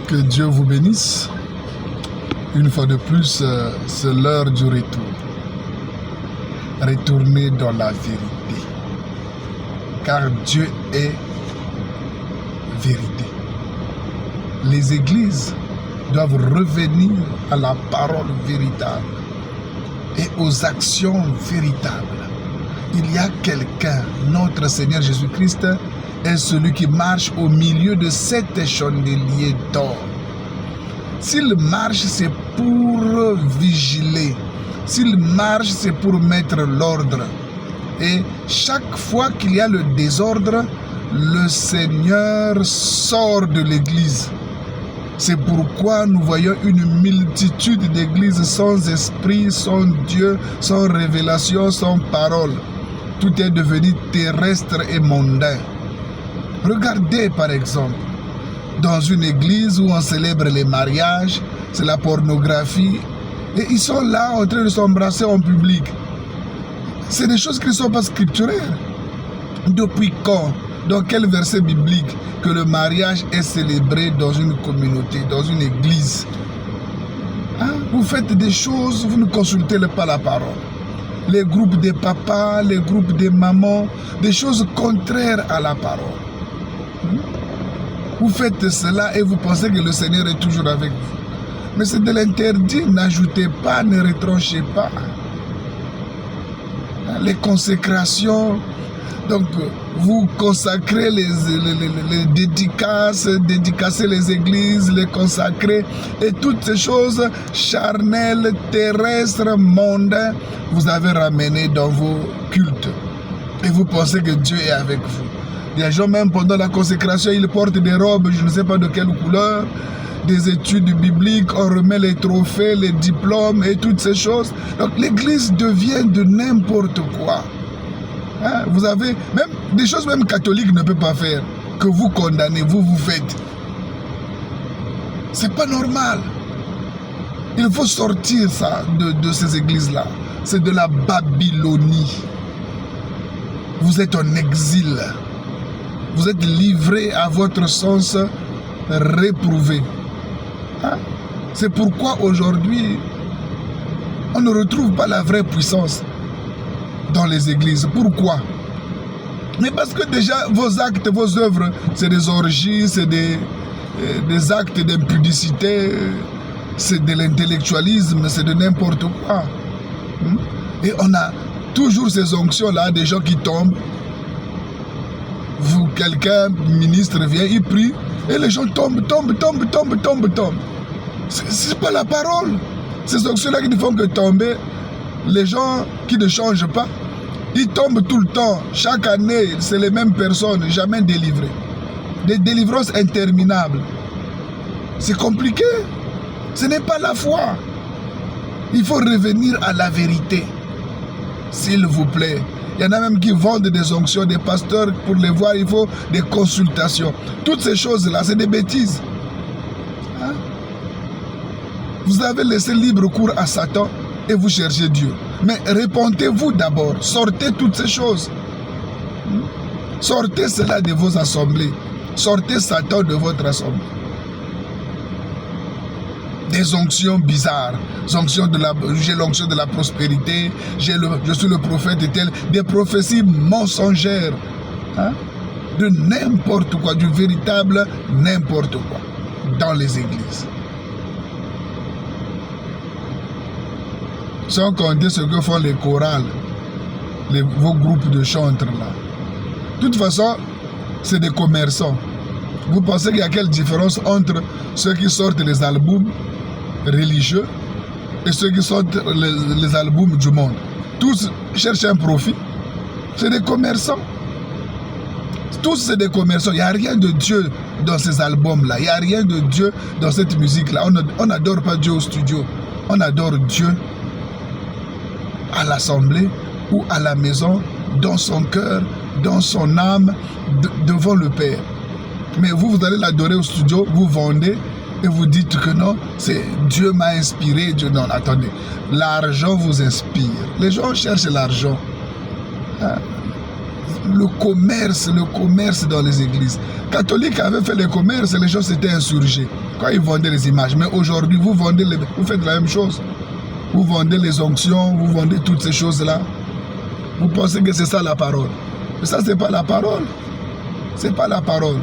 Que Dieu vous bénisse. Une fois de plus, c'est l'heure du retour. Retournez dans la vérité. Car Dieu est vérité. Les églises doivent revenir à la parole véritable et aux actions véritables. Il y a quelqu'un, notre Seigneur Jésus-Christ, est celui qui marche au milieu de 7 chandeliers d'or. S'il marche, c'est pour vigiler. S'il marche, c'est pour mettre l'ordre. Et chaque fois qu'il y a le désordre, le Seigneur sort de l'église. C'est pourquoi nous voyons une multitude d'églises sans esprit, sans Dieu, sans révélation, sans parole. Tout est devenu terrestre et mondain. Regardez par exemple, dans une église où on célèbre les mariages, c'est la pornographie, et ils sont là en train de s'embrasser en public. C'est des choses qui ne sont pas scripturaires. Depuis quand, dans quel verset biblique, que le mariage est célébré dans une communauté, dans une église? Vous faites des choses, vous ne consultez pas la parole. Les groupes des papas, les groupes des mamans, des choses contraires à la parole. Vous faites cela et vous pensez que le Seigneur est toujours avec vous. Mais c'est de l'interdit, n'ajoutez pas, ne retranchez pas. Les consécrations, donc vous consacrez les dédicaces, dédicacez les églises, les consacrez, et toutes ces choses charnelles, terrestres, mondaines, vous avez ramené dans vos cultes. Et vous pensez que Dieu est avec vous. Il y a des gens, même pendant la consécration, ils portent des robes, je ne sais pas de quelle couleur, des études bibliques, on remet les trophées, les diplômes et toutes ces choses. Donc l'église devient de n'importe quoi. Vous avez même des choses même catholiques ne peuvent pas faire, que vous condamnez, vous faites. C'est pas normal. Il faut sortir ça de ces églises-là. C'est de la Babylonie. Vous êtes en exil. Vous êtes livré à votre sens réprouvé. C'est pourquoi aujourd'hui, on ne retrouve pas la vraie puissance dans les églises. Pourquoi? Mais parce que déjà, vos actes, vos œuvres, c'est des orgies, c'est des actes d'impudicité, c'est de l'intellectualisme, c'est de n'importe quoi. Et on a toujours ces onctions-là, des gens qui tombent. Quelqu'un, ministre, vient, il prie, et les gens tombent. C'est pas la parole. Ces onctions-là qui ne font que tomber. Les gens qui ne changent pas, ils tombent tout le temps. Chaque année, c'est les mêmes personnes, jamais délivrées. Des délivrances interminables. C'est compliqué. Ce n'est pas la foi. Il faut revenir à la vérité. S'il vous plaît. Il y en a même qui vendent des onctions, des pasteurs, pour les voir, il faut des consultations. Toutes ces choses-là, c'est des bêtises. Vous avez laissé libre cours à Satan et vous cherchez Dieu. Mais répondez-vous d'abord. Sortez toutes ces choses. Sortez cela de vos assemblées. Sortez Satan de votre assemblée. Des onctions bizarres. J'ai l'onction de la prospérité. Je suis le prophète et tel. Des prophéties mensongères. De n'importe quoi. Du véritable n'importe quoi. Dans les églises. Sans compter ce que font les chorales, vos groupes de chantres là. De toute façon, c'est des commerçants. Vous pensez qu'il y a quelle différence entre ceux qui sortent les albums religieux et ceux qui sortent les albums du monde? Tous cherchent un profit. C'est des commerçants. Tous c'est des commerçants. Il n'y a rien de Dieu dans ces albums-là. Il n'y a rien de Dieu dans cette musique-là. On n'adore pas Dieu au studio. On adore Dieu à l'assemblée ou à la maison, dans son cœur, dans son âme, devant le Père. Mais vous allez l'adorer au studio, vous vendez et vous dites que non, c'est Dieu m'a inspiré. Dieu, non, attendez, l'argent vous inspire. Les gens cherchent l'argent. Le commerce dans les églises. Catholiques avaient fait le commerce et les gens s'étaient insurgés. Quand ils vendaient les images. Mais aujourd'hui, vous faites la même chose. Vous vendez les onctions, vous vendez toutes ces choses-là. Vous pensez que c'est ça la parole. Mais ça, ce n'est pas la parole. Ce n'est pas la parole.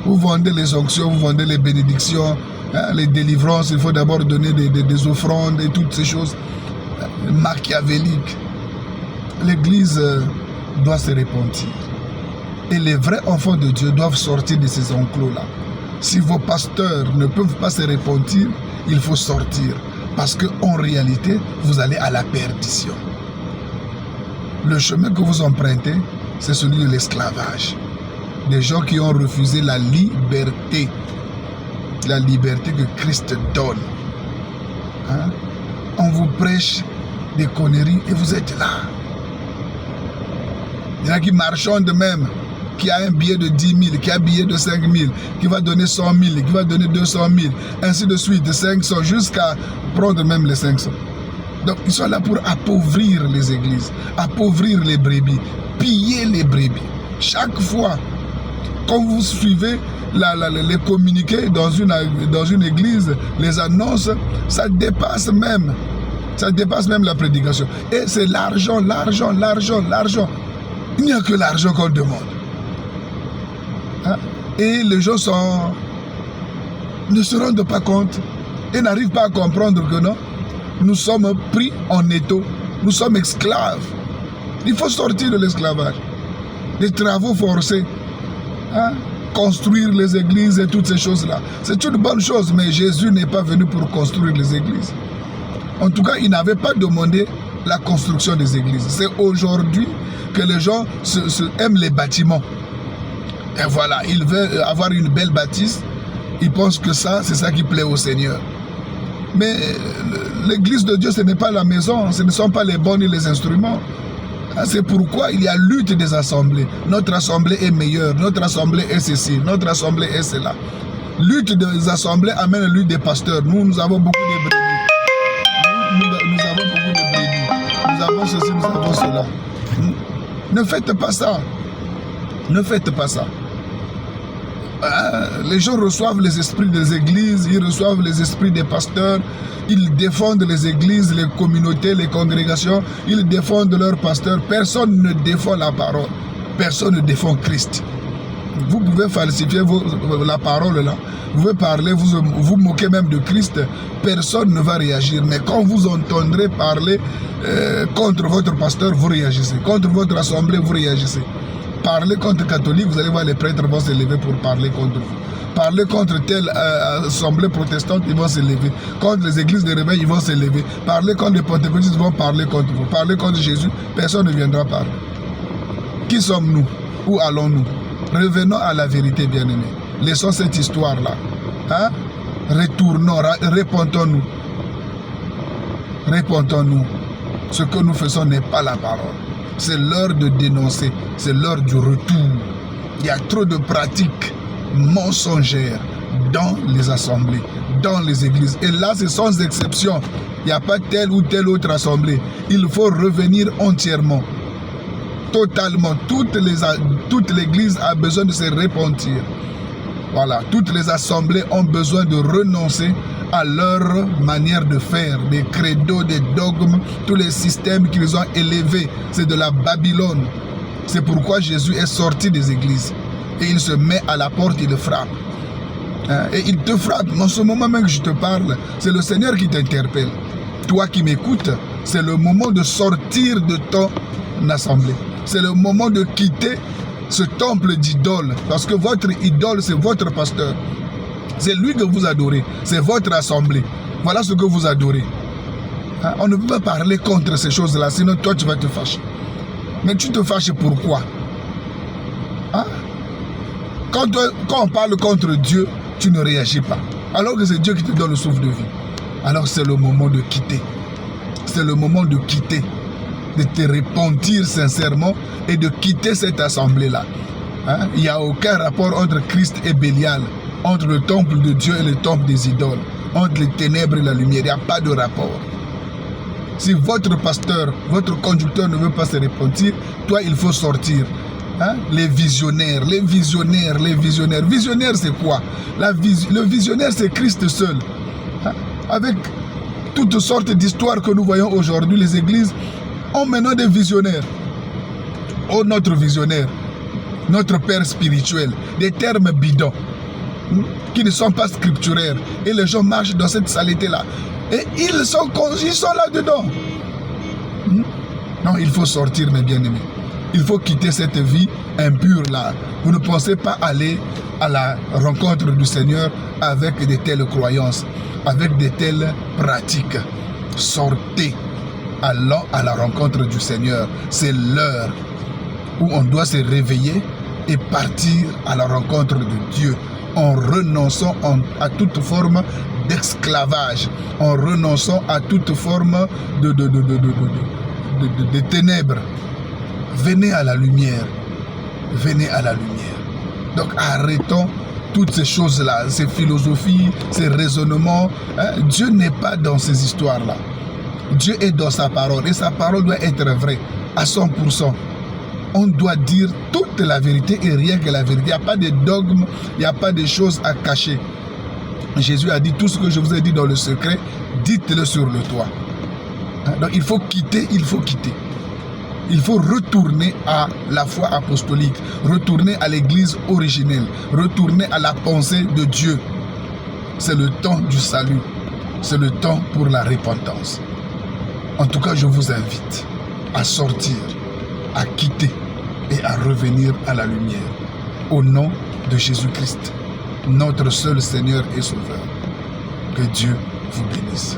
Vous vendez les onctions, vous vendez les bénédictions, hein, les délivrances. Il faut d'abord donner des offrandes et toutes ces choses machiavéliques. L'Église doit se repentir. Et les vrais enfants de Dieu doivent sortir de ces enclos-là. Si vos pasteurs ne peuvent pas se repentir, il faut sortir. Parce qu'en réalité, vous allez à la perdition. Le chemin que vous empruntez, c'est celui de l'esclavage. Des gens qui ont refusé la liberté. La liberté que Christ donne. Hein? On vous prêche des conneries et vous êtes là. Il y en a qui marchandent même, qui a un billet de 10 000, qui a un billet de 5 000, qui va donner 100 000, qui va donner 200 000, ainsi de suite, de 500, jusqu'à prendre même les 500. Donc, ils sont là pour appauvrir les églises, appauvrir les brebis, piller les brebis. Chaque fois, quand vous suivez les communiqués dans une église, les annonces, ça dépasse même la prédication. Et c'est l'argent, l'argent, l'argent, l'argent. Il n'y a que l'argent qu'on demande. Hein? Et les gens ne se rendent pas compte et n'arrivent pas à comprendre que non, nous sommes pris en étau, nous sommes esclaves. Il faut sortir de l'esclavage. Les travaux forcés, hein? Construire les églises et toutes ces choses-là. C'est une bonne chose, mais Jésus n'est pas venu pour construire les églises. En tout cas, il n'avait pas demandé la construction des églises. C'est aujourd'hui que les gens aiment les bâtiments. Et voilà, ils veulent avoir une belle bâtisse. Ils pensent que ça, c'est ça qui plaît au Seigneur. Mais l'église de Dieu, ce n'est pas la maison. Ce ne sont pas les bonnes et les instruments. C'est pourquoi il y a lutte des assemblées. Notre assemblée est meilleure. Notre assemblée est ceci. Notre assemblée est cela. Lutte des assemblées amène la lutte des pasteurs. Nous avons beaucoup de brebis. Nous avons beaucoup de brebis. Nous avons ceci, nous avons cela. Ne faites pas ça. Ne faites pas ça. Les gens reçoivent les esprits des églises, ils reçoivent les esprits des pasteurs, ils défendent les églises, les communautés, les congrégations, ils défendent leurs pasteurs. Personne ne défend la parole, personne ne défend Christ. Vous pouvez falsifier la parole là, vous pouvez parler, vous moquez même de Christ, personne ne va réagir. Mais quand vous entendrez parler contre votre pasteur, vous réagissez. Contre votre assemblée, vous réagissez. Parlez contre les catholiques, vous allez voir les prêtres vont se lever pour parler contre vous. Parlez contre telle assemblée protestante, ils vont se lever. Contre les églises de réveil, ils vont se lever. Parlez contre les pentecôtistes, ils vont parler contre vous. Parlez contre Jésus, personne ne viendra parler. Qui sommes-nous? Où allons-nous? Revenons à la vérité, bien-aimés. Laissons cette histoire-là. Hein? Retournons, répondons-nous. Répondons-nous. Ce que nous faisons n'est pas la parole. C'est l'heure de dénoncer, c'est l'heure du retour. Il y a trop de pratiques mensongères dans les assemblées, dans les églises. Et là, c'est sans exception. Il n'y a pas telle ou telle autre assemblée. Il faut revenir entièrement, totalement. Toute l'église a besoin de se repentir. Voilà, toutes les assemblées ont besoin de renoncer à leur manière de faire, des credos, des dogmes, tous les systèmes qu'ils ont élevés. C'est de la Babylone. C'est pourquoi Jésus est sorti des églises. Et il se met à la porte, il frappe. Et il te frappe. En ce moment même que je te parle, c'est le Seigneur qui t'interpelle. Toi qui m'écoutes, c'est le moment de sortir de ton assemblée. C'est le moment de quitter ce temple d'idole. Parce que votre idole, c'est votre pasteur. C'est lui que vous adorez. C'est votre assemblée. Voilà ce que vous adorez. Hein? On ne peut pas parler contre ces choses-là, sinon toi tu vas te fâcher. Mais tu te fâches pourquoi? Hein? Quand on parle contre Dieu, tu ne réagis pas. Alors que c'est Dieu qui te donne le souffle de vie. Alors c'est le moment de quitter. C'est le moment de quitter. De te repentir sincèrement et de quitter cette assemblée-là. Hein? Il n'y a aucun rapport entre Christ et Bélial. Entre le temple de Dieu et le temple des idoles, entre les ténèbres et la lumière, il n'y a pas de rapport. Si votre pasteur, votre conducteur ne veut pas se repentir, toi il faut sortir. Hein? Les visionnaires. Visionnaire, c'est quoi? Le visionnaire, c'est Christ seul. Hein? Avec toutes sortes d'histoires que nous voyons aujourd'hui, les églises ont maintenant des visionnaires. Oh, notre visionnaire, notre père spirituel, des termes bidons qui ne sont pas scripturaires. Et les gens marchent dans cette saleté-là. Et ils sont là-dedans. Non, il faut sortir, mes bien-aimés. Il faut quitter cette vie impure-là. Vous ne pensez pas aller à la rencontre du Seigneur avec de telles croyances, avec de telles pratiques. Sortez, allons à la rencontre du Seigneur. C'est l'heure où on doit se réveiller et partir à la rencontre de Dieu en renonçant à toute forme d'esclavage, en renonçant à toute forme de ténèbres. Venez à la lumière. Venez à la lumière. Donc arrêtons toutes ces choses-là, ces philosophies, ces raisonnements. Hein? Dieu n'est pas dans ces histoires-là. Dieu est dans sa parole et sa parole doit être vraie à 100%. On doit dire toute la vérité et rien que la vérité. Il n'y a pas de dogme, il n'y a pas de choses à cacher. Jésus a dit tout ce que je vous ai dit dans le secret, dites-le sur le toit. Donc il faut quitter, il faut quitter. Il faut retourner à la foi apostolique, retourner à l'église originelle, retourner à la pensée de Dieu. C'est le temps du salut, c'est le temps pour la repentance. En tout cas, je vous invite à sortir, à quitter et à revenir à la lumière. Au nom de Jésus-Christ, notre seul Seigneur et Sauveur. Que Dieu vous bénisse.